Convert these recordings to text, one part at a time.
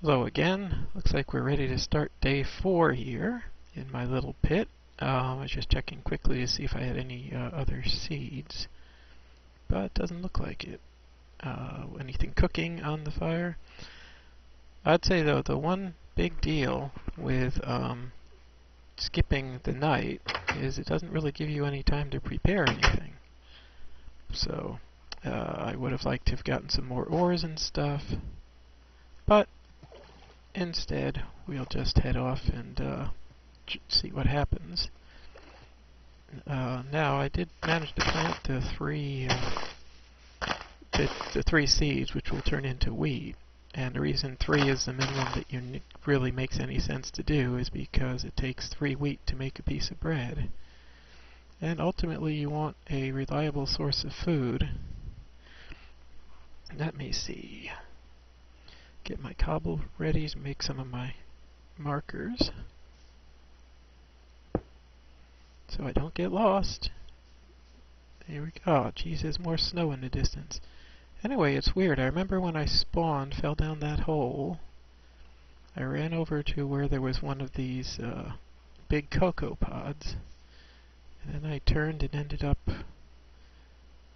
Hello again. Looks like we're ready to start day 4 here in my little pit. I was just checking quickly to see if I had any other seeds, but it doesn't look like it. Anything cooking on the fire? I'd say though the one big deal with skipping the night is it doesn't really give you any time to prepare anything. So I would have liked to have gotten some more ores and stuff, but instead we'll just head off and see what happens. Now I did manage to plant the three seeds, which will turn into wheat. And the reason 3 is the minimum that really makes any sense to do is because it takes 3 wheat to make a piece of bread. And ultimately you want a reliable source of food. Let me see. Get my cobble ready to make some of my markers, so I don't get lost. There we go. Oh, geez, there's more snow in the distance. Anyway, it's weird. I remember when I spawned, fell down that hole, I ran over to where there was one of these big cocoa pods, and then I turned and ended up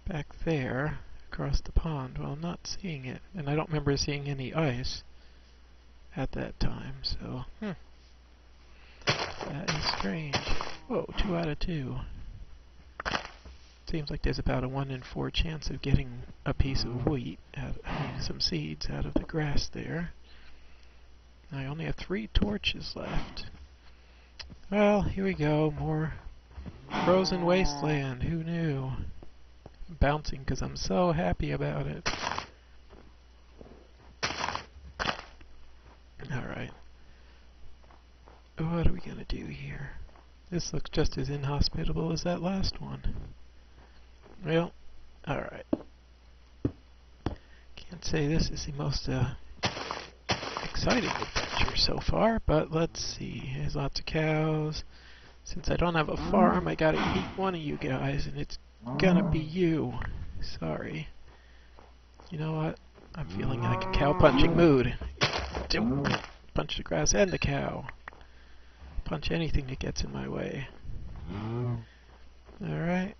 back there, across the pond. Well, I'm not seeing it, and I don't remember seeing any ice at that time, so, that is strange. Whoa, 2 out of 2. Seems like there's about a 1 in 4 chance of getting a piece of wheat, some seeds out of the grass there. I only have 3 torches left. Well, here we go, more frozen wasteland, who knew? I'm bouncing because I'm so happy about it. Alright. What are we gonna do here? This looks just as inhospitable as that last one. Well, alright. Can't say this is the most exciting adventure so far, but let's see. There's lots of cows. Since I don't have a farm, I gotta eat one of you guys, and it's gonna be you. Sorry. You know what? I'm feeling like a cow-punching mood. Punch the grass and the cow. Punch anything that gets in my way. Alright.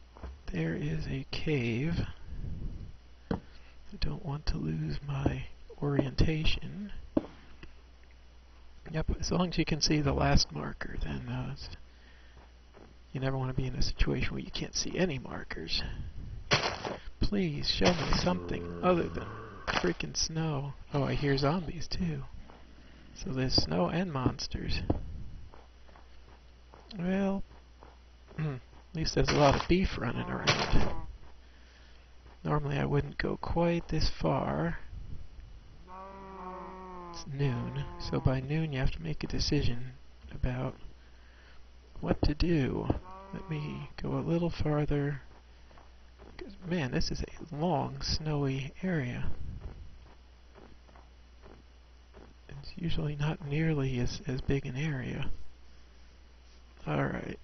There is a cave. I don't want to lose my orientation. Yep, as long as you can see the last marker, then you never want to be in a situation where you can't see any markers. Please show me something other than freaking snow. Oh, I hear zombies too. So there's snow and monsters. Well, at least there's a lot of beef running around. Normally I wouldn't go quite this far. It's noon, so by noon you have to make a decision about what to do. Let me go a little farther. 'Cause, man, this is a long, snowy area. It's usually not nearly as big an area. Alright.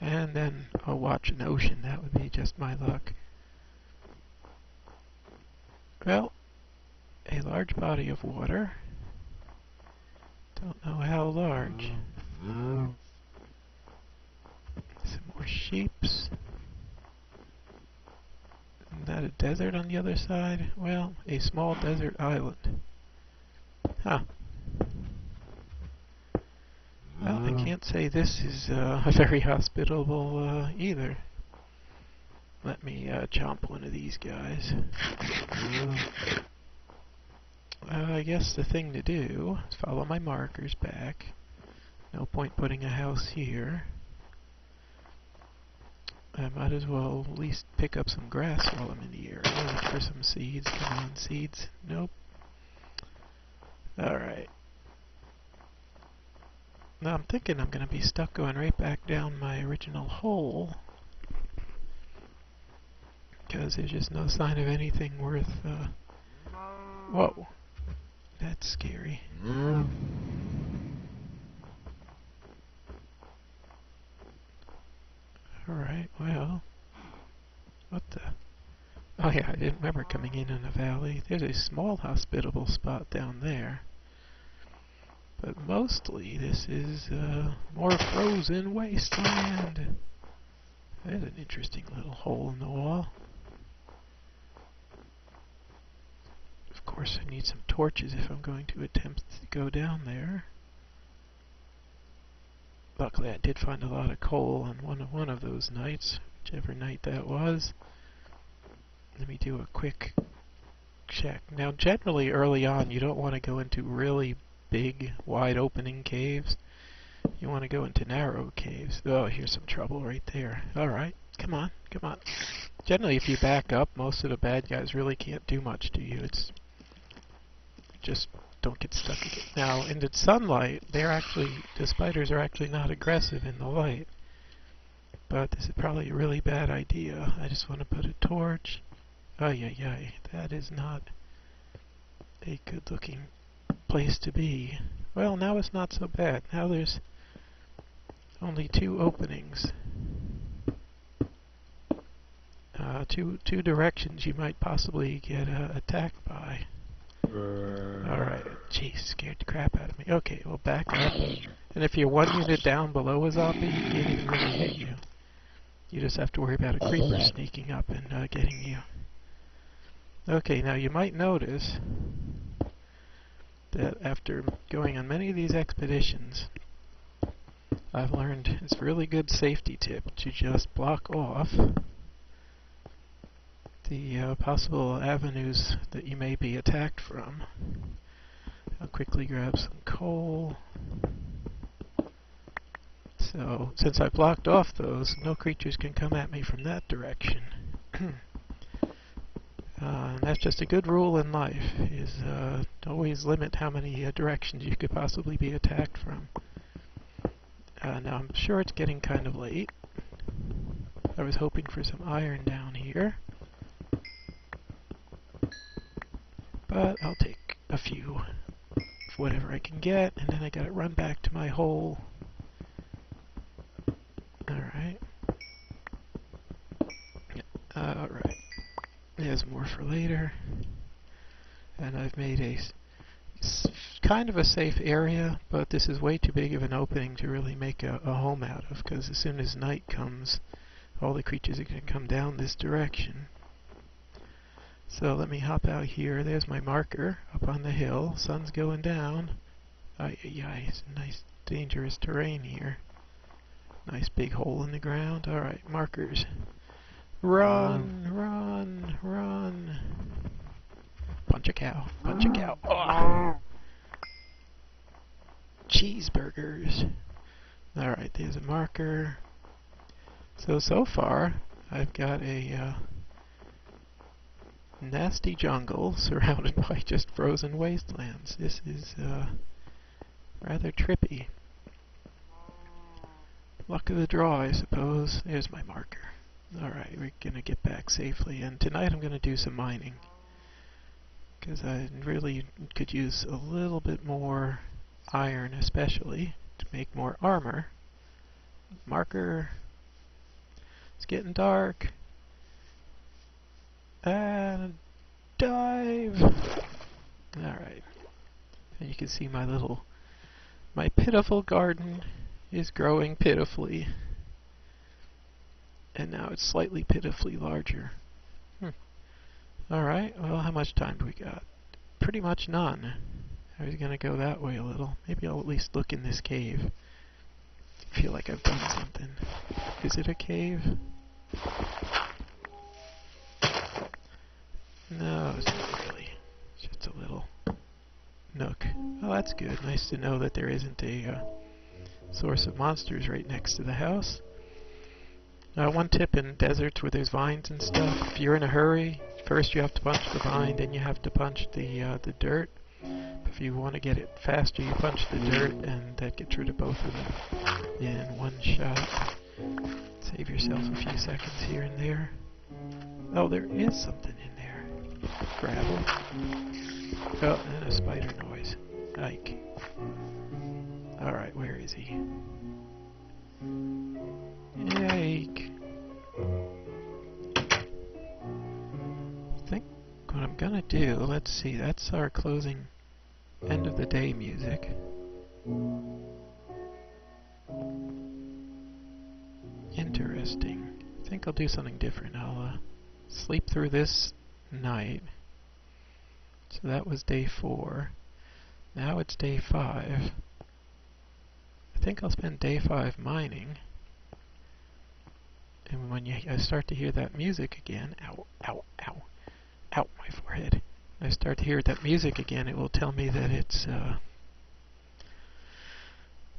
And then I'll watch an ocean. That would be just my luck. Well, a large body of water. Don't know how large. Some more sheeps. Is that a desert on the other side? Well, a small desert island. Huh. Well, I can't say this is very hospitable either. Let me chomp one of these guys. I guess the thing to do is follow my markers back. No point putting a house here. I might as well at least pick up some grass while I'm in the area. Look for some seeds. Come on, seeds. Nope. Alright. Now I'm thinking I'm going to be stuck going right back down my original hole, because there's just no sign of anything worth, whoa. That's scary. Alright, well. What the? Oh yeah, I didn't remember coming in a valley. There's a small hospitable spot down there. But mostly this is more frozen wasteland. There's an interesting little hole in the wall. Of course I need some torches if I'm going to attempt to go down there. Luckily I did find a lot of coal on one of those nights, whichever night that was. Let me do a quick check. Now generally early on you don't want to go into really big wide opening caves. You want to go into narrow caves. Oh, here's some trouble right there. Alright, come on, come on. Generally if you back up, most of the bad guys really can't do much to you. It's just don't get stuck again. Now in the sunlight, the spiders are actually not aggressive in the light. But this is probably a really bad idea. I just want to put a torch. Ay, ay, ay. That is not a good looking place to be. Well, now it's not so bad. Now there's only two openings. Two directions you might possibly get attacked by. Alright, jeez, scared the crap out of me. Okay, well back up. And if you're one unit down below a zombie, he can't even really hit you. You just have to worry about a creeper sneaking up and getting you. Okay, now you might notice that after going on many of these expeditions, I've learned it's a really good safety tip to just block off the possible avenues that you may be attacked from. I'll quickly grab some coal. So, since I blocked off those, no creatures can come at me from that direction. That's just a good rule in life, is always limit how many directions you could possibly be attacked from. Now I'm sure it's getting kind of late. I was hoping for some iron down here. But I'll take a few of whatever I can get, and then I gotta run back to my hole. Alright. Alright. There's more for later. And I've made a kind of a safe area, but this is way too big of an opening to really make a home out of, because as soon as night comes, all the creatures are going to come down this direction. So let me hop out here. There's my marker up on the hill. Sun's going down. Ay, ay, ay, it's a nice dangerous terrain here. Nice big hole in the ground. Alright, markers. Run, run, run. Punch a cow. Punch a cow. Oh. Cheeseburgers. Alright, there's a marker. So far, I've got a nasty jungle surrounded by just frozen wastelands. This is rather trippy. Luck of the draw, I suppose. There's my marker. Alright, we're gonna get back safely, and tonight I'm gonna do some mining, because I really could use a little bit more iron, especially to make more armor. Marker. It's getting dark. And dive. Alright. And you can see my pitiful garden is growing pitifully. And now it's slightly pitifully larger. Alright, well, how much time do we got? Pretty much none. I was gonna go that way a little. Maybe I'll at least look in this cave. I feel like I've done something. Is it a cave? No, it's not really. It's just a little nook. Oh, that's good. Nice to know that there isn't a source of monsters right next to the house. One tip in deserts where there's vines and stuff, if you're in a hurry, first you have to punch the vine, then you have to punch the dirt. If you want to get it faster, you punch the dirt, and that gets rid of both of them in one shot. Save yourself a few seconds here and there. Oh, there is something in there. Gravel. Oh, and a spider noise. Ike. Alright, where is he? Yike. what I'm gonna do, let's see, that's our closing end of the day music. Interesting. I think I'll do something different. I'll sleep through this night. So that was day 4. Now it's day 5. I think I'll spend day 5 mining. And when I start to hear that music again, ow, ow, ow, ow, my forehead. When I start to hear that music again, it will tell me that it's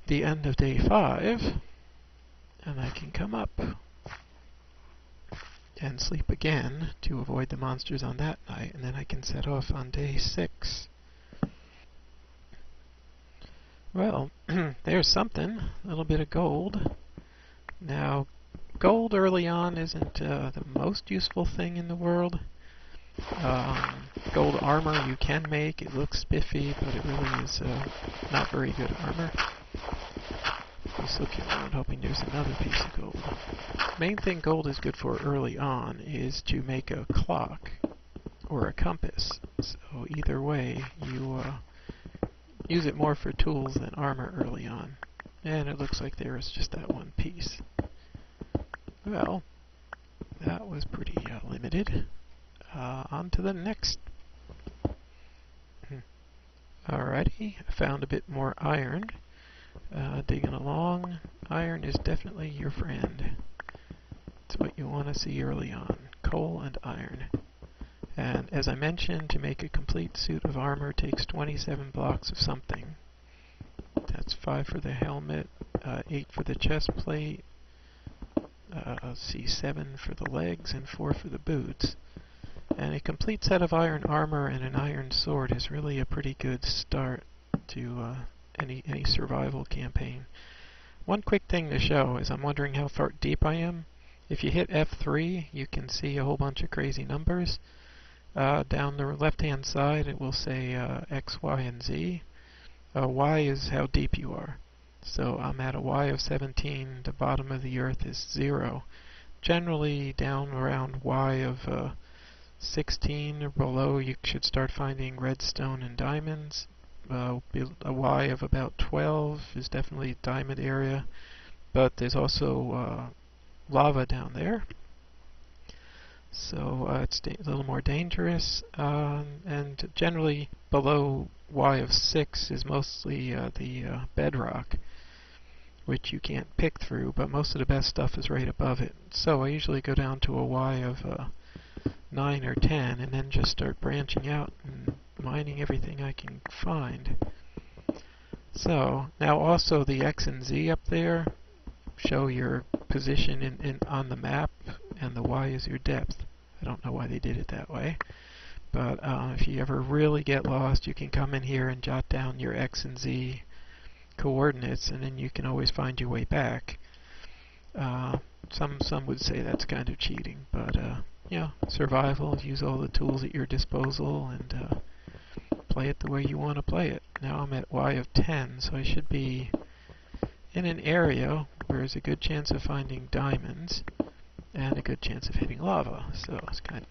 the end of day 5, and I can come up and sleep again to avoid the monsters on that night, and then I can set off on day 6. Well, there's something, a little bit of gold. Now, gold early on isn't the most useful thing in the world. Gold armor you can make, it looks spiffy, but it really is not very good armor. Just looking around hoping there's another piece of gold. Main thing gold is good for early on is to make a clock or a compass. So either way, you use it more for tools than armor early on. And it looks like there is just that one piece. Well, that was pretty limited. On to the next. Alrighty, I found a bit more iron. Digging along. Iron is definitely your friend. It's what you want to see early on. Coal and iron. And as I mentioned, to make a complete suit of armor takes 27 blocks of something. That's 5 for the helmet, 8 for the chest plate, let's see, 7 for the legs, and 4 for the boots. And a complete set of iron armor and an iron sword is really a pretty good start to any survival campaign. One quick thing to show is I'm wondering how far deep I am. If you hit F3, you can see a whole bunch of crazy numbers. Down the left-hand side, it will say X, Y, and Z. Y is how deep you are. So I'm at a Y of 17. The bottom of the Earth is 0. Generally, down around Y of 16 or below, you should start finding redstone and diamonds. A Y of about 12 is definitely a diamond area, but there's also lava down there. So it's a little more dangerous, and generally below Y of 6 is mostly the bedrock, which you can't pick through, but most of the best stuff is right above it. So I usually go down to a Y of 9 or 10 and then just start branching out and mining everything I can find. So now also the X and Z up there show your position on the map, and the Y is your depth. I don't know why they did it that way, but if you ever really get lost, you can come in here and jot down your X and Z coordinates, and then you can always find your way back. Some would say that's kind of cheating, but yeah, survival, use all the tools at your disposal, and play it the way you want to play it. Now I'm at Y of 10, so I should be in an area where there's a good chance of finding diamonds and a good chance of hitting lava. So it's kind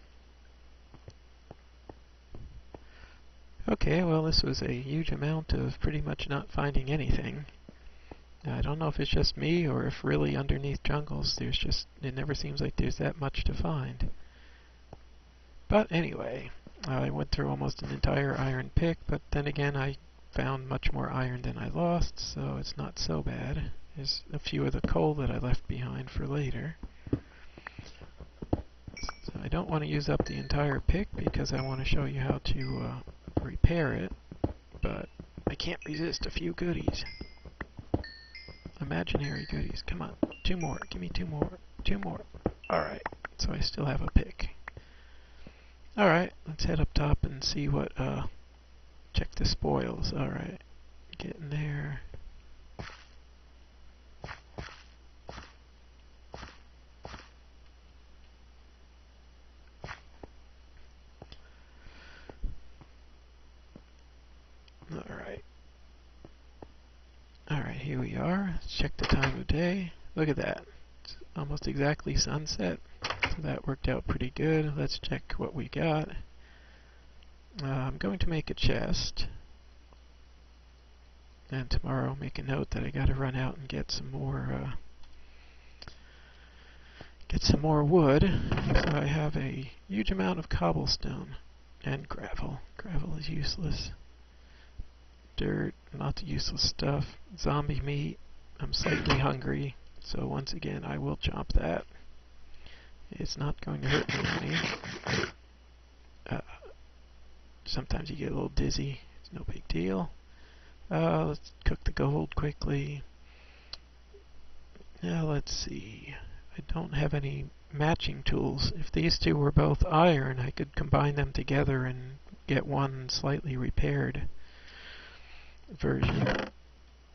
of... Okay, well, this was a huge amount of pretty much not finding anything. I don't know if it's just me or if really underneath jungles it never seems like there's that much to find. But anyway, I went through almost an entire iron pick, but then again I found much more iron than I lost, so it's not so bad. There's a few of the coal that I left behind for later. So I don't want to use up the entire pick because I want to show you how to repair it, but I can't resist a few goodies. Imaginary goodies. Come on, 2 more. Give me 2 more. 2 more. Alright, so I still have a pick. Alright, let's head up top and see what, check the spoils. Alright, getting there. Alright. Alright, here we are. Let's check the time of day. Look at that. It's almost exactly sunset. So that worked out pretty good. Let's check what we got. I'm going to make a chest, and tomorrow I'll make a note that I gotta run out and get some more wood. So I have a huge amount of cobblestone and gravel. Gravel is useless. Dirt, not the useless stuff. Zombie meat. I'm slightly hungry, so once again I will chomp that. It's not going to hurt me any. Sometimes you get a little dizzy. It's no big deal. Let's cook the gold quickly. Now let's see. I don't have any matching tools. If these two were both iron, I could combine them together and get one slightly repaired version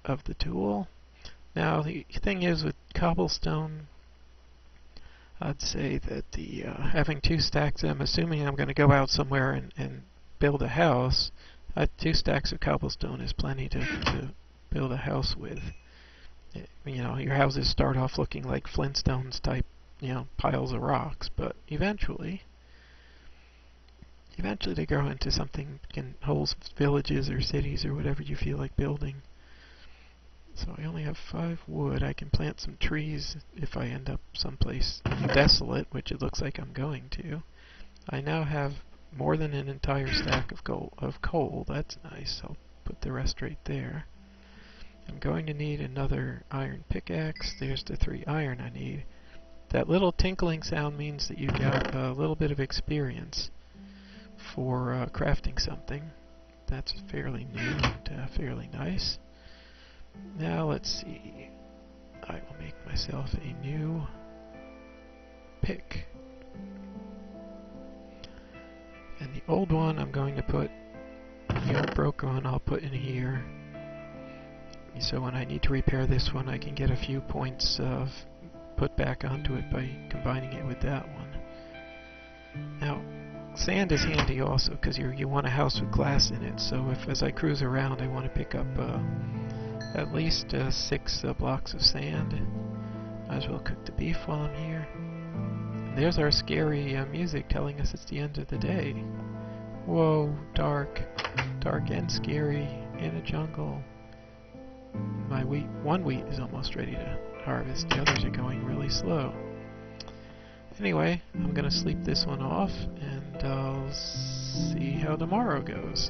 of the tool. Now the thing is with cobblestone, I'd say that the having 2 stacks, I'm assuming I'm going to go out somewhere and build a house. 2 stacks of cobblestone is plenty to build a house with. You know, your houses start off looking like Flintstones type, piles of rocks, but eventually they grow into something that can hold villages or cities or whatever you feel like building. So I only have 5 wood. I can plant some trees if I end up someplace desolate, which it looks like I'm going to. I now have more than an entire stack of coal. That's nice. I'll put the rest right there. I'm going to need another iron pickaxe. There's the 3 iron I need. That little tinkling sound means that you got a little bit of experience for crafting something. That's fairly new and fairly nice. Now let's see. I will make myself a new pick. And the old one I'm going to put, the old broken one I'll put in here. So when I need to repair this one, I can get a few points put back onto it by combining it with that one. Now, sand is handy also because you want a house with glass in it. So if as I cruise around, I want to pick up at least 6 blocks of sand. Might as well cook the beef while I'm here. And there's our scary music telling us it's the end of the day. Whoa, dark and scary in a jungle. My one wheat is almost ready to harvest. The others are going really slow. Anyway, I'm going to sleep this one off, and I'll see how tomorrow goes.